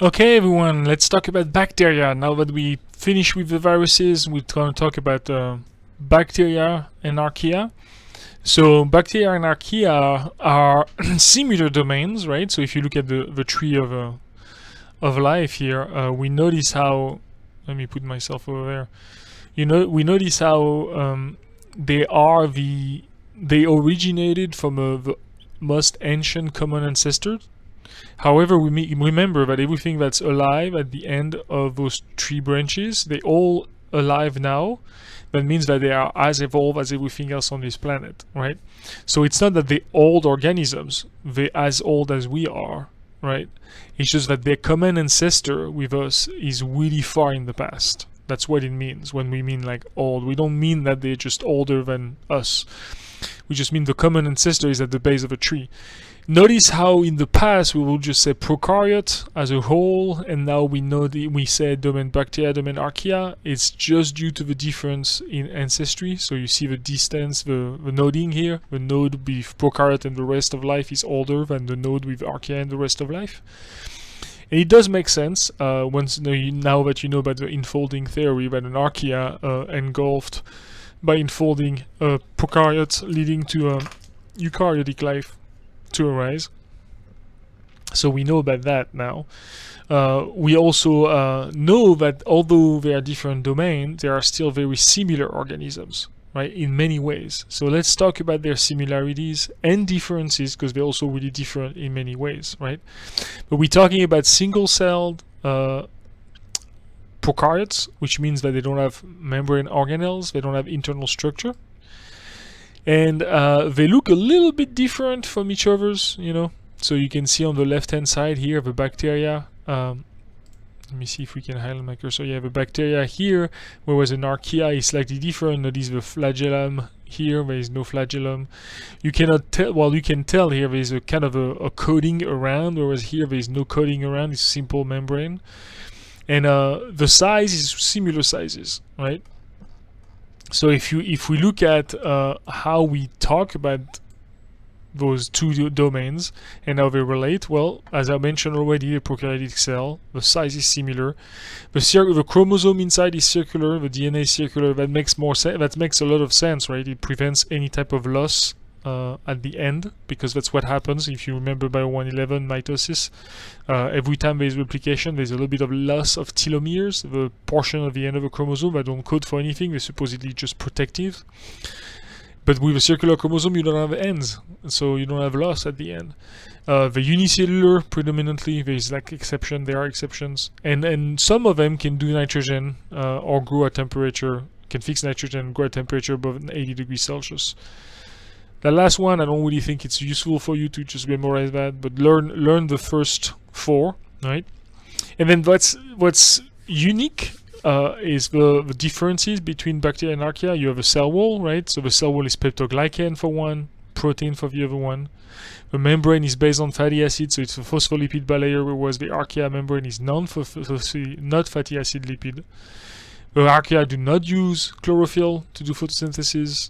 Okay, everyone, let's talk about bacteria. Now that we finish with the viruses, we're going to talk about bacteria and archaea. So bacteria and archaea are similar domains, right? So if you look at the tree of life here, we notice how. Let me put myself over there. We notice how they originated from the most ancient common ancestor. However, we remember that everything that's alive at the end of those tree branches, they all alive now. That means that they are as evolved as everything else on this planet, right? So it's not that they're old organisms, they're as old as we are, right? It's just that their common ancestor with us is really far in the past. That's what it means when we mean like old. We don't mean that they're just older than us. We just mean the common ancestor is at the base of a tree. Notice how in the past we will just say prokaryote as a whole, and now we say domain bacteria, domain archaea. It's just due to the difference in ancestry. So you see the distance, the noding here. The node with prokaryote and the rest of life is older than the node with archaea and the rest of life. And it does make sense now that you know about the enfolding theory, that an archaea engulfed by enfolding prokaryotes, leading to a eukaryotic life to arise. So we know about that now. We also know that although they are different domains, they are still very similar organisms, right, in many ways. So let's talk about their similarities and differences, because they're also really different in many ways, right? But we're talking about single-celled prokaryotes, which means that they don't have membrane organelles, they don't have internal structure. And they look a little bit different from each other's, So you can see on the left-hand side here the bacteria. Let me see if we can highlight my cursor. Yeah, the bacteria here, whereas an archaea is slightly different. Notice the flagellum here. There is no flagellum. You cannot tell. Well, you can tell here there is a kind of a coating around, whereas here there is no coating around. It's simple membrane, and the size is similar sizes, right? So if we look at how we talk about those two domains and how they relate, well, as I mentioned already, a prokaryotic cell, the size is similar. The chromosome inside is circular, the DNA is circular. That makes more sense. That makes a lot of sense, right? It prevents any type of loss at the end, because that's what happens if you remember BIO2023 mitosis. Every time there's replication, there's a little bit of loss of telomeres, the portion of the end of a chromosome that don't code for anything. They're supposedly just protective. But with a circular chromosome, you don't have ends, so you don't have loss at the end. The unicellular, predominantly, there's like exception. There are exceptions, and some of them can do nitrogen or grow at temperature, can fix nitrogen and grow at temperature above 80 degrees Celsius. The last one, I don't really think it's useful for you to just memorize that, but learn the first four, right? And then what's unique is the differences between bacteria and archaea. You have a cell wall, right? So the cell wall is peptoglycan for one, protein for the other one. The membrane is based on fatty acid, so it's a phospholipid bilayer, whereas the archaea membrane is not fatty acid lipid. The archaea do not use chlorophyll to do photosynthesis.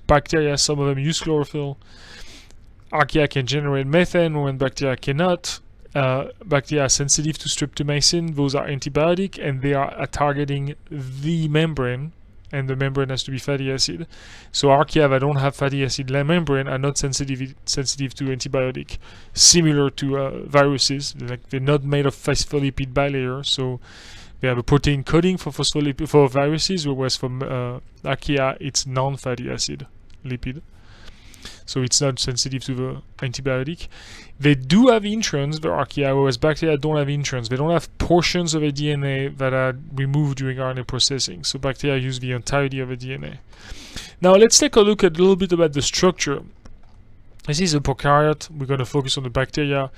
Bacteria, some of them use chlorophyll. Archaea can generate methane when bacteria cannot. Bacteria are sensitive to streptomycin. Those are antibiotic, and they are targeting the membrane, and the membrane has to be fatty acid. So archaea that don't have fatty acid membrane are not sensitive to antibiotic. Similar to viruses, they're not made of phospholipid bilayer, so they have a protein coding for viruses, whereas for archaea it's non-fatty acid lipid, so it's not sensitive to the antibiotic. They do have introns, the archaea, whereas bacteria don't have introns. They don't have portions of a DNA that are removed during RNA processing, so bacteria use the entirety of the DNA. Now let's take a look at a little bit about the structure. This is a prokaryote. We're going to focus on the bacteria,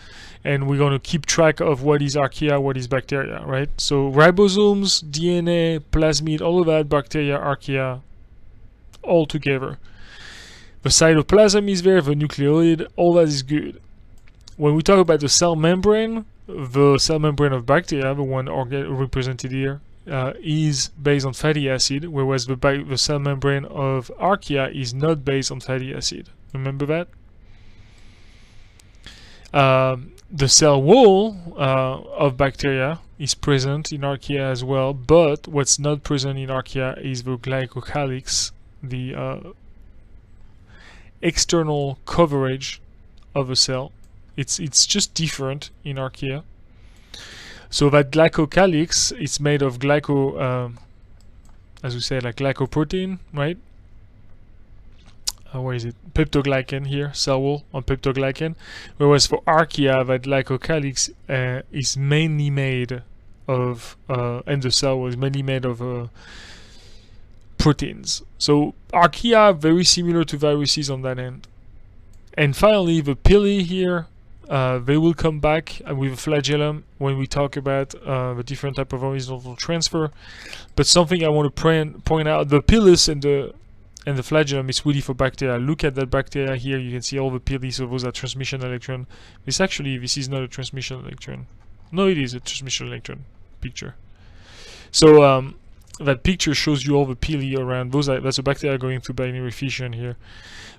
and we're going to keep track of what is archaea, what is bacteria, right? So ribosomes, DNA, plasmid, all of that, bacteria, archaea, all together. The cytoplasm is there, the nucleotide, all that is good. When we talk about the cell membrane of bacteria, the one represented here, is based on fatty acid, whereas the cell membrane of archaea is not based on fatty acid. Remember that? The cell wall of bacteria is present in Archaea as well, but what's not present in Archaea is the glycocalyx, the external coverage of a cell. It's just different in Archaea. So that glycocalyx is made of as we say, like glycoprotein, right? Where is it? Peptoglycan here, cell wall on peptoglycan. Whereas for Archaea, that glycocalyx is mainly made of, and the cell wall is mainly made of proteins. So Archaea very similar to viruses on that end. And finally, the pili here, they will come back with a flagellum when we talk about the different type of horizontal transfer. But something I want to point out, the pilus and the flagellum is really for bacteria. Look at that bacteria here. You can see all the pili, so those are transmission electron. This is not a transmission electron. No, it is a transmission electron picture. So that picture shows you all the pili around. That's a bacteria going through binary fission here.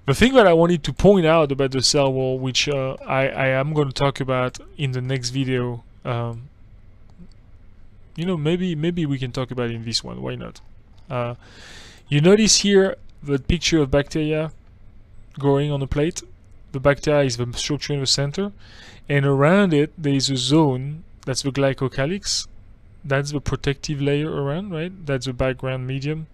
The thing that I wanted to point out about the cell wall, which I am going to talk about in the next video, you know, maybe we can talk about it in this one. Why not? You notice here the picture of bacteria growing on the plate. The bacteria is the structure in the center, and around it there is a zone that's the glycocalyx. That's the protective layer around, right? That's the background medium.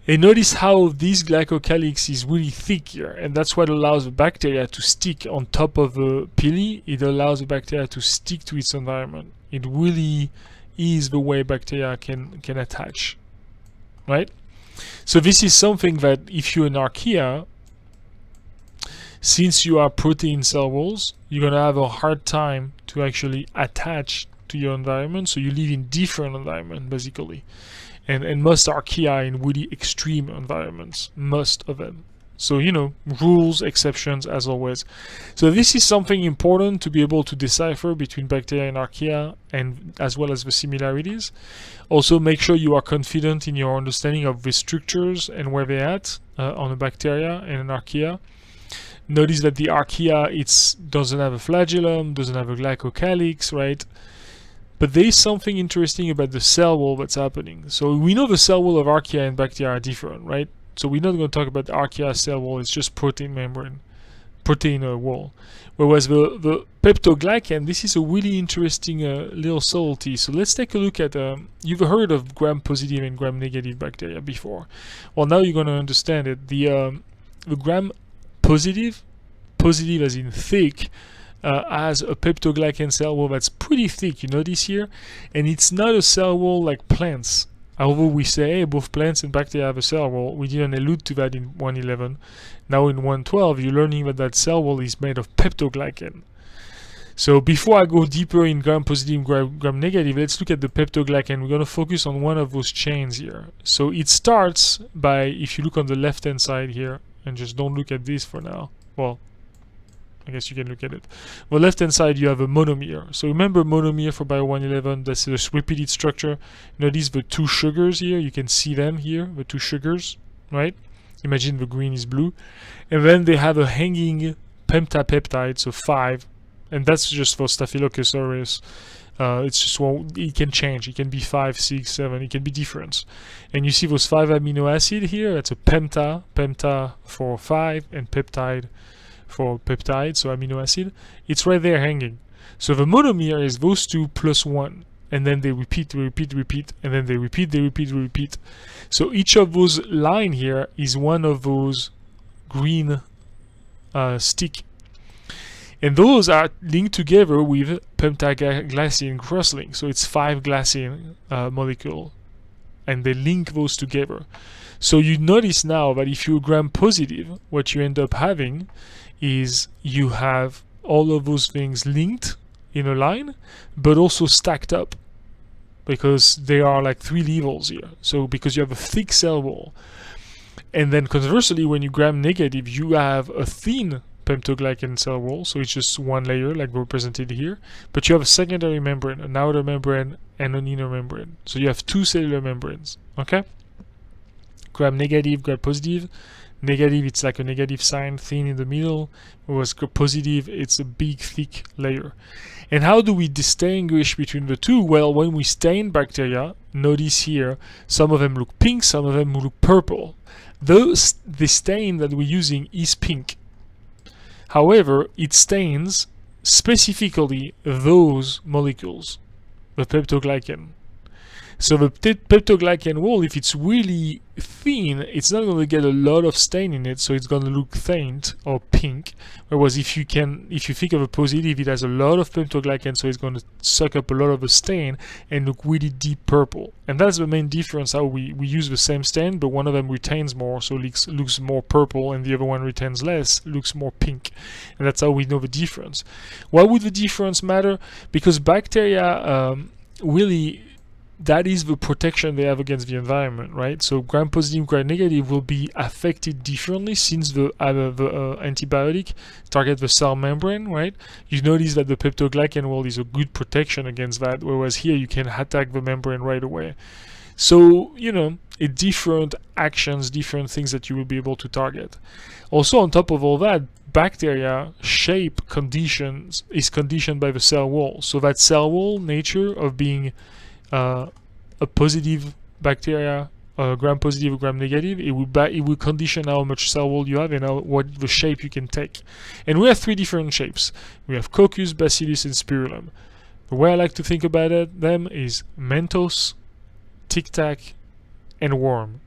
And notice how this glycocalyx is really thick here, and that's what allows the bacteria to stick on top of the pili. It allows the bacteria to stick to its environment. It really is the way bacteria can attach, right? So this is something that if you're in Archaea, since you are protein cell walls, you're gonna have a hard time to actually attach to your environment. So you live in different environment basically. And most Archaea in really extreme environments, most of them. So, you know, rules, exceptions, as always. So this is something important to be able to decipher between bacteria and Archaea, and as well as the similarities. Also, make sure you are confident in your understanding of the structures and where they're at on a bacteria and an Archaea. Notice that the Archaea doesn't have a flagellum, doesn't have a glycocalyx, right? But there is something interesting about the cell wall that's happening. So we know the cell wall of Archaea and bacteria are different, right? So we're not going to talk about the Archaea cell wall, it's just protein membrane, protein wall. Whereas the peptoglycan, this is a really interesting little subtlety. So let's take a look at, you've heard of gram-positive and gram-negative bacteria before. Well, now you're going to understand it. The gram-positive, positive as in thick, has a peptoglycan cell wall that's pretty thick, you notice here, and it's not a cell wall like plants. Although we say, hey, both plants and bacteria have a cell wall, we didn't allude to that in 111. Now in 112, you're learning that that cell wall is made of peptoglycan. So before I go deeper in gram-positive, gram-negative, let's look at the peptoglycan. We're going to focus on one of those chains here. So it starts by, if you look on the left-hand side here, and just don't look at this for now. Well, I guess you can look at it. On the left hand side you have a monomere. So remember monomere for Bio 111, that's this repeated structure. Notice the two sugars here, you can see them here, the two sugars, right? Imagine the green is blue. And then they have a hanging pentapeptide, so 5. And that's just for Staphylococcus aureus. It's just one, it can change. It can be 5, 6, 7. It can be different. And you see those 5 amino acid here. That's a penta for 5, and peptide for peptide, so amino acid. It's right there hanging. So the monomere is those two plus 1, and then they repeat, and then they repeat. So each of those line here is one of those green stick. And those are linked together with pentaglycine cross-link. So it's 5 glycine molecule, and they link those together. So you notice now that if you're gram-positive, what you end up having is you have all of those things linked in a line, but also stacked up, because there are like 3 levels here. So because you have a thick cell wall, and then conversely, when you gram-negative, you have a thin peptoglycan cell wall, so it's just one layer like represented here, but you have a secondary membrane, an outer membrane, and an inner membrane. So you have 2 cellular membranes, okay? Gram-negative, gram-positive, Negative, it's like a negative sign, thin in the middle, whereas positive, it's a big, thick layer. And how do we distinguish between the two? Well, when we stain bacteria, notice here, some of them look pink, some of them look purple. The stain that we're using is pink. However, it stains specifically those molecules, the peptoglycan. So the peptoglycan wall, if it's really thin, it's not going to get a lot of stain in it, so it's going to look faint or pink. Whereas if you think of a positive, it has a lot of peptoglycan, so it's going to suck up a lot of the stain and look really deep purple. And that's the main difference, how we use the same stain, but one of them retains more, so looks more purple, and the other one retains less, looks more pink. And that's how we know the difference. Why would the difference matter? Because bacteria really, that is the protection they have against the environment, right? So gram-positive, gram-negative will be affected differently since the antibiotic target the cell membrane, right? You notice that the peptoglycan wall is a good protection against that, whereas here you can attack the membrane right away. So, you know, different actions, different things that you will be able to target. Also, on top of all that, bacteria shape conditions is conditioned by the cell wall. So that cell wall nature of being a positive bacteria, gram-positive or gram-negative, it will condition how much cell wall you have and what the shape you can take. And we have three different shapes. We have coccus, bacillus, and spirillum. The way I like to think about them is Mentos, Tic Tac, and worm.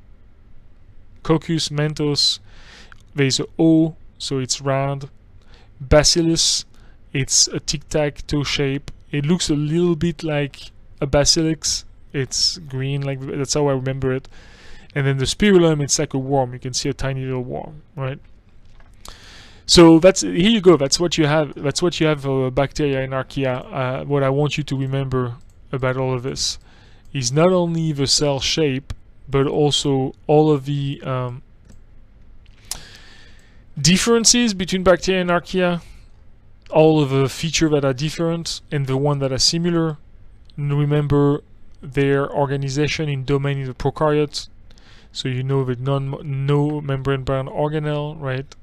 Coccus, Mentos, there's a O, so it's round. Bacillus, it's a Tic Tac toe shape. It looks a little bit like a bacillus, it's green, like that's how I remember it. And then the spirillum, it's like a worm. You can see a tiny little worm, right? So that's, here you go. That's what you have. That's what you have for bacteria in Archaea. What I want you to remember about all of this is not only the cell shape, but also all of the differences between bacteria and Archaea, all of the features that are different and the one that are similar. Remember their organization in domain in the prokaryotes, so you know the no membrane bound organelle, right?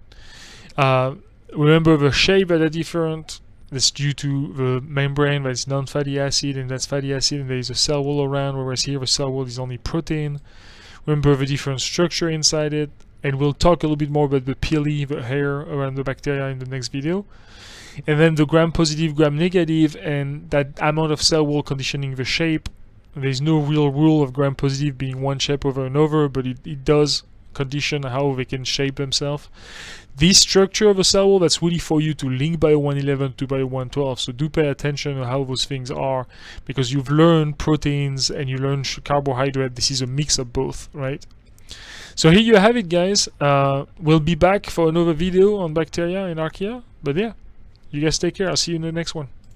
Remember the shape that are different. That's due to the membrane that is non-fatty acid, and that's fatty acid, and there is a cell wall around, whereas here the cell wall is only protein. Remember the different structure inside it, and we'll talk a little bit more about the pili, the hair around the bacteria in the next video. And then the gram-positive, gram-negative, and that amount of cell wall conditioning the shape. There's no real rule of gram-positive being one shape over another, but it does condition how they can shape themselves. This structure of a cell wall, that's really for you to link BIO 111 to BIO 112, so do pay attention to how those things are, because you've learned proteins and you learn carbohydrate. This is a mix of both, right? So here you have it, guys. We'll be back for another video on bacteria in Archaea, but yeah. You guys take care. I'll see you in the next one.